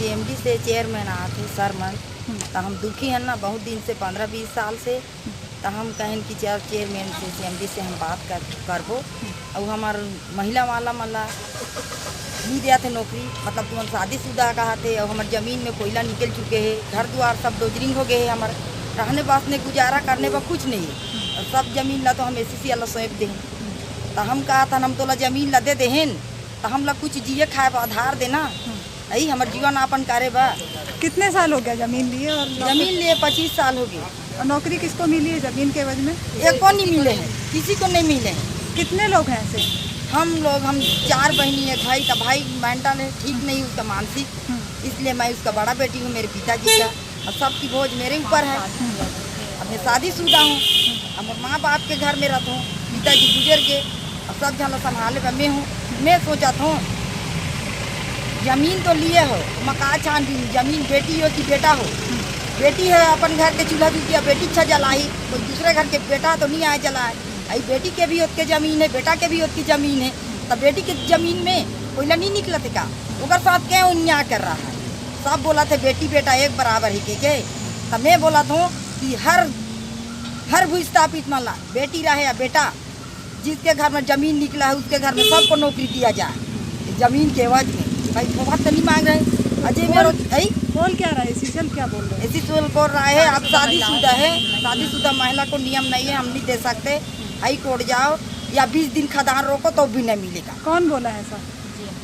JMD से chairman आए थे सरमन, तो हम दुखी हैं ना बहुत दिन से 15-20 साल से। तो हम कहें कि चेयरमैन से जेएमडी से हम बात करबो और हमार महिला वाला नहीं दिया थे नौकरी, मतलब तुम शादीशुदा कहा थे और हमारे ज़मीन में कोयला निकल चुके हैं, घर द्वार सब डोजरिंग हो गए हैं, हमारे रहने बसने गुजारा करने पर कुछ नहीं है। और सब ज़मीन ला तो हम एसीसी वाला सौंप दें। तो हम कहा था हम तोला ज़मीन ला दे देहन तो हम लोग कुछ जिए खाए पर आधार देना, यही हमारे जीवन यापन करे बा। कितने साल हो गया ज़मीन लिए? और ज़मीन लिए 25 साल हो गए। और नौकरी किसको मिली है ज़मीन के एवज में? एक को नहीं मिले हैं, किसी को नहीं मिले हैं। कितने लोग हैं ऐसे? हम 4 बहनी है, भाई का भाई मेंटल है, ठीक नहीं उसका मानसिक, इसलिए मैं उसका बड़ा बेटी हूँ मेरे पिताजी का, और सबकी बोझ मेरे ऊपर है। अब मैं शादीशुदा हूँ, अब माँ बाप के घर में रहता हूँ, पिताजी गुजर गए, और सब जन संभाले पर मैं हूँ। मैं सोचा था जमीन तो लिए हो, मकान छान भी जमीन बेटी हो कि बेटा हो। बेटी है अपन घर के चूल्हा चुकिया बेटी अच्छा जलाई, कोई दूसरे घर के बेटा तो नहीं आए जलाए। आई बेटी के भी उसके ज़मीन है, बेटा के भी उसकी ज़मीन है, तब बेटी की ज़मीन में कोयला नहीं निकला थे का, उनका साथ क्या अन्याय कर रहा है। सब बोला थे बेटी बेटा एक बराबर ही के तब मैं बोला था कि हर भूस्थापित माला बेटी रहे या बेटा, जिसके घर में ज़मीन निकला है उसके घर में सबको नौकरी दिया जाए ज़मीन के एवज में। भाई बहुत तो नहीं मांग रहे। अजय मेरा बोल क्या रहा है सीसीएल, क्या बोल रहे हैं? सीसीएल बोल रहा है आप शादीशुदा है, शादीशुदा महिला को नियम नहीं है, हम नहीं दे सकते, हाई कोर्ट जाओ या 20 दिन खदान रोको तो भी नहीं मिलेगा। कौन बोला है ऐसा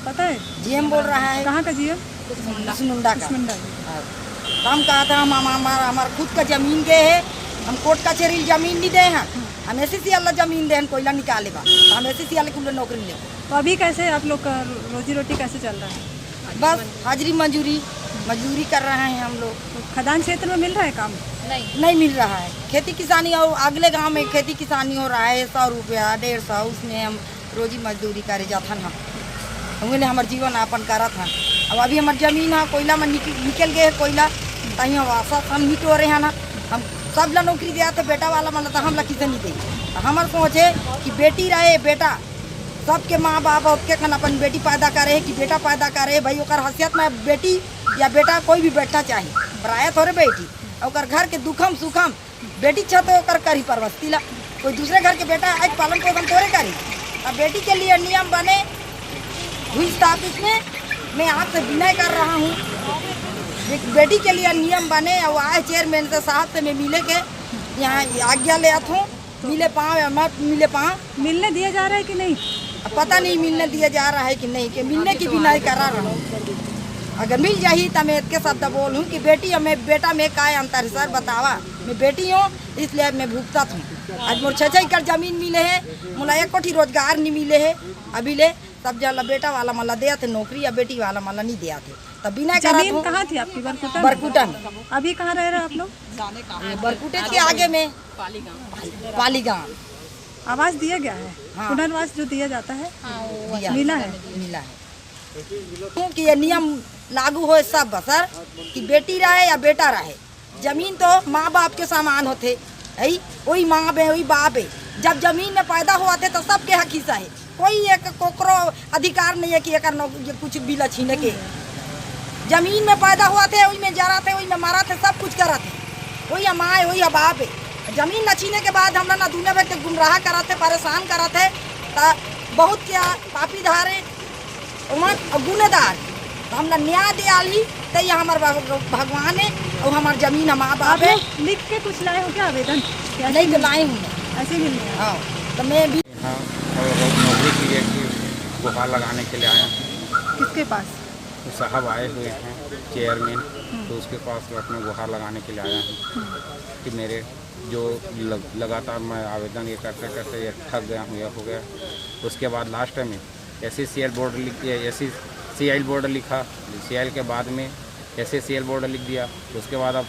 पता है? जीएम बोल रहा है। कहाँ का जीएम? कुसमुंडा का। तो हम कहा था हम हमारा खुद का जमीन गए है, हम कोर्ट का चेरी जमीन नहीं दे हैं, हम एसीसी वाला जमीन दे कोयला निकाले बा, हम एसीसी वाले को नौकरी ले। तो अभी कैसे आप लोग का रोजी रोटी कैसे चल रहा है? बस हाजिरी मजदूरी कर रहे हैं हम लोग। तो खदान क्षेत्र में मिल रहा है काम? नहीं मिल रहा है। खेती किसानी और अगले गांव में खेती किसानी हो रहा है, 100 रुपया 150, उसमें हम रोजी मजदूरी करे जाता ना, हमें हमारे जीवन यापन करा था। अब अभी हमारी जमीन है कोयला में निकल गए है कोयला, तही हम नहीं तो रहे हैं ना, हम सब ला नौकरी दिया थे बेटा वाला मतलब तो हम ला किसे नहीं दे। हमारे सोचे कि बेटी रहे बेटा, सबके माँ बाप उसके खन अपन बेटी पैदा करे कि बेटा पैदा करे, भाई ओकर हैसियत में बेटी या बेटा कोई भी बेटा चाहिए, पराया थोड़े बेटी। और घर के दुखम सुखम बेटी छत ओकर करी परवस्ती ला, कोई दूसरे घर के बेटा आज पालन पोषण थोड़े करी। अब बेटी के लिए नियम बने हुई स्थापित में मैं आपसे विनय कर रहा हूँ, बेटी के लिए नियम बने और आए चेयरमैन से साहब से मैं मिले के यहाँ आज्ञा ले आता हूँ, मिले पाँव या मत मिले पाँव। मिलने दिया जा रहा है कि नहीं? पता नहीं मिलने दिया जा रहा है कि नहीं, कि मिलने की भी नहीं करा रहा हूँ। अगर मिल जाही तो मैं इसके शब्द बोलूँ कि बेटी और मैं बेटा में का अंतर है सर बतावा। मैं बेटी हूँ इसलिए मैं भुगता हूँ। आज मोर 6 एकड़ जमीन मिले है, मुला 1 कोठी रोजगार नहीं मिले है अभी ले, सब जला बेटा वाला मला दिया थे नौकरी या बेटी वाला मला नहीं दिया थे, तब बिना जमीन कहाँ थी आपकी? बरकुटा में। अभी कहाँ रह रहे हैं आप लोग? बरकुटे के आगे में पाली गाँव। आवास दिया गया है? हाँ। पुनर्वास जो दिया जाता है मिला है? मिला है क्योंकि ये नियम लागू हो सब सर कि बेटी रहे या बेटा रहे, जमीन तो माँ बाप के समान होते है, वही माँ बे वही बाप है। जब जमीन में पैदा हुआ थे तो सबके हक हिस्सा है, कोई एक कोकरो अधिकार नहीं है कि एक कुछ भी छीने के। जमीन में पैदा हुआ थे वही में जरा थे, वही में मारा थे, सब कुछ करा थे, वही माँ है वही बाप है। जमीन न छीने के बाद हम ना दुनिया भर के गुमराह करा थे, परेशान करा थे, बहुत क्या पापी धारे गुनेदार, तो हम न्याय दियाली तो ये हमारे भगवान है और हमारे जमीन माँ बाप है। लिख के कुछ लाए हो क्या आवेदन? नहीं तो लाए हूँ ऐसे मिल रहे हैं? हाँ तो मैं भी हाँ, और नौकरी के लिए गुहार लगाने के लिए आया हूँ। किसके पास? तो साहब आए हुए हैं चेयरमैन, तो उसके पास अपने गुहार लगाने के लिए आया हूँ कि मेरे जो लगातार मैं आवेदन ये करते करते ये थक गया हूँ, यह हो गया। उसके बाद लास्ट में SCCL बोर्ड लिखा, CL के बाद में SCCL बोर्ड लिख दिया। उसके बाद अब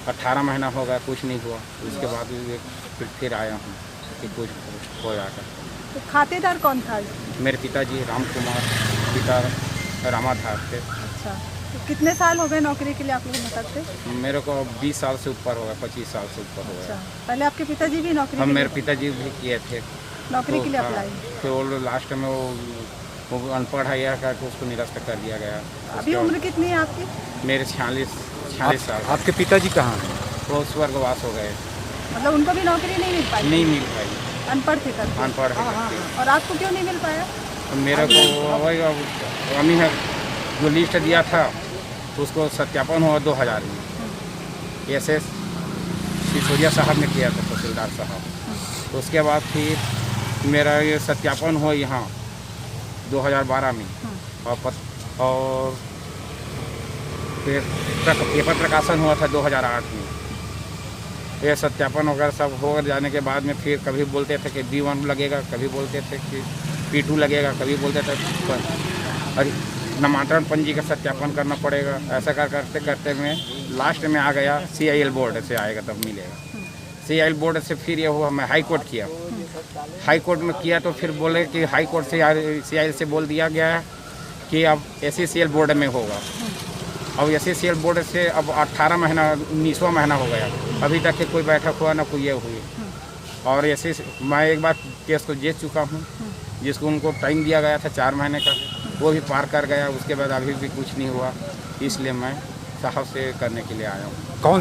18 महीना हो गया कुछ नहीं हुआ, उसके बाद फिर आया हूँ कि कुछ हो जाकर। तो खातेदार कौन था? मेरे पिताजी राम कुमार, पिता रामाधार थे। अच्छा, तो कितने साल हो गए नौकरी के लिए आप लोग बताते? मेरे को 20 साल से ऊपर हो गया, 25 साल से ऊपर हो गया। अच्छा, पहले आपके पिताजी भी नौकरी? हम मेरे पिताजी भी किए थे नौकरी के लिए हाँ, अप्लाई? फिर वो लास्ट में वो वो अनपढ़ है यह करके उसको निरस्त कर दिया गया। अभी उसके उम्र कितनी है आपकी? बाद मेरे 46 साल आपके पिताजी कहाँ हैं? वो स्वर्गवास हो गए, मतलब उनको भी नौकरी नहीं मिल पाई? नहीं मिल पाई, अनपढ़ थे करके। अनपढ़ है करके। और आपको क्यों नहीं मिल पाया? तो मेरे को वही अमी है जो लिस्ट दिया था तो उसको सत्यापन हुआ 2000 में, SS सिसोदिया साहब ने किया था, तहसीलदार साहब। तो उसके बाद फिर मेरा ये सत्यापन हुआ यहाँ 2012 में, और फिर पेपर प्रकाशन हुआ था 2008 में। ये सत्यापन वगैरह सब हो जाने के बाद में फिर कभी बोलते थे कि D1 लगेगा, कभी बोलते थे कि P2 लगेगा, कभी बोलते थे अरे नामांतरण पंजी का सत्यापन करना पड़ेगा। ऐसा करते करते में लास्ट में आ गया CIL बोर्ड से आएगा तब मिलेगा। CIL बोर्ड से फिर ये हुआ मैं हाई कोर्ट किया, हाई कोर्ट में किया तो फिर बोले कि हाई कोर्ट से CIL से बोल दिया गया है कि अब SCCL बोर्ड में होगा। अब SCCL बोर्ड से अब 18 महीना 19वां महीना हो गया, अभी तक के कोई बैठक हुआ ना कोई ये हुई। और ऐसे मैं एक बार केस को जीत चुका हूँ, जिसको उनको टाइम दिया गया था 4 महीने का, वो भी पार कर गया। उसके बाद अभी भी कुछ नहीं हुआ, इसलिए मैं साहब से करने के लिए आया हूँ। कौन